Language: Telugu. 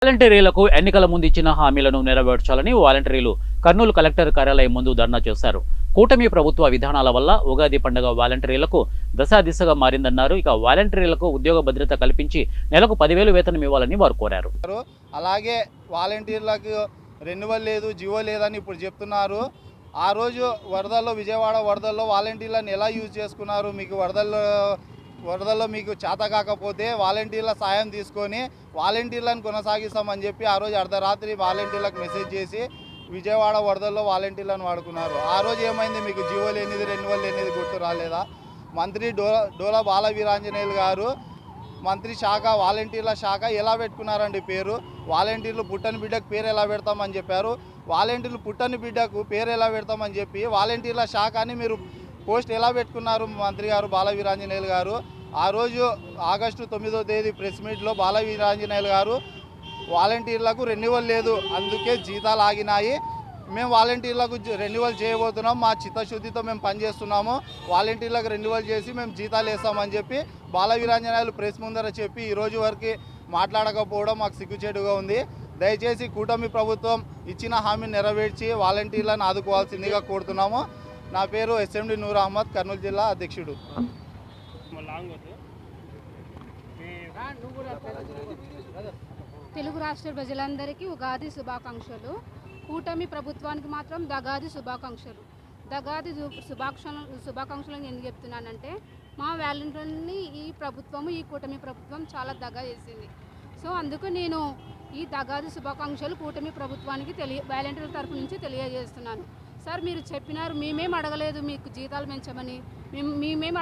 వాలంటీర్లకు ఎన్నికల ముందు ఇచ్చిన హామీలను నెరవేర్చాలని వాలంటీర్లు కర్నూలు కలెక్టర్ కార్యాలయం ముందు ధర్నా చేశారు. కూటమి ప్రభుత్వ విధానాల వల్ల ఉగాది పండుగ వాలంటీర్లకు దశాదిశగా మారిందన్నారు. ఇక వాలంటీర్లకు ఉద్యోగ భద్రత కల్పించి నెలకు 10,000 వేతనం ఇవ్వాలని వారు కోరారు. అలాగే వాలంటీర్లకు రెన్యువల్ లేదు, జీవో లేదని ఇప్పుడు చెప్తున్నారు. ఆ రోజు విజయవాడ వరదల్లో వాలంటీర్లను ఎలా యూజ్ చేసుకున్నారు? మీకు వరదల్లో మీకు చేత కాకపోతే వాలంటీర్ల సాయం తీసుకొని వాలంటీర్లను కొనసాగిస్తామని చెప్పి ఆ రోజు అర్ధరాత్రి వాలంటీర్లకు మెసేజ్ చేసి విజయవాడ వరదల్లో వాలంటీర్లను వాడుకున్నారు. ఆ రోజు ఏమైంది? మీకు జీవో లేనిది, రెన్యువల్ లేనిది గుర్తు రాలేదా? మంత్రి డోలా బాల వీరాంజనేయులు గారు మంత్రి శాఖ వాలంటీర్ల శాఖ ఎలా పెట్టుకున్నారండి పేరు? వాలంటీర్లు పుట్టని బిడ్డకు పేరు ఎలా పెడతామని చెప్పారు. వాలంటీర్లు పుట్టని బిడ్డకు పేరు ఎలా పెడతామని చెప్పి వాలంటీర్ల శాఖ అని మీరు పోస్ట్ ఎలా పెట్టుకున్నారు? మంత్రి గారు బాల వీరాంజనేయులు గారు ఆ రోజు ఆగస్టు 9వ తేదీ ప్రెస్ మీట్లో బాల వీరాంజనేయులు గారు వాలంటీర్లకు రెన్యువల్ లేదు, అందుకే జీతాలు ఆగినాయి, మేము వాలంటీర్లకు రెన్యువల్ చేయబోతున్నాం, మా చిత్తశుద్ధితో మేము పనిచేస్తున్నాము, వాలంటీర్లకు రెన్యువల్ చేసి మేము జీతాలు వేస్తామని చెప్పి బాల వీరాంజనేయులు ప్రెస్ ముందర చెప్పి ఈరోజు వరకు మాట్లాడకపోవడం మాకు సిగ్గుచేటుగా ఉంది. దయచేసి కూటమి ప్రభుత్వం ఇచ్చిన హామీని నెరవేర్చి వాలంటీర్లను ఆదుకోవాల్సిందిగా కోరుతున్నాము. నా పేరు ఎస్ఎండి నూర్ అహ్మద్, కర్నూలు జిల్లా అధ్యక్షుడు. తెలుగు రాష్ట్ర ప్రజలందరికీ ఉగాది శుభాకాంక్షలు. కూటమి ప్రభుత్వానికి మాత్రం దగాది శుభాకాంక్షలు. దగాది శుభాకాంక్షలు ఎందుకు చెప్తున్నానంటే, మా వాలంటీర్ని ఈ కూటమి ప్రభుత్వం చాలా దగా చేసింది. సో అందుకు నేను ఈ దగాది శుభాకాంక్షలు కూటమి ప్రభుత్వానికి వాలంటీర్ల తరఫు నుంచి తెలియజేస్తున్నాను. సార్, మీరు చెప్పినారు, మేమేం అడగలేదు మీకు జీతాలు పెంచమని, మేమేం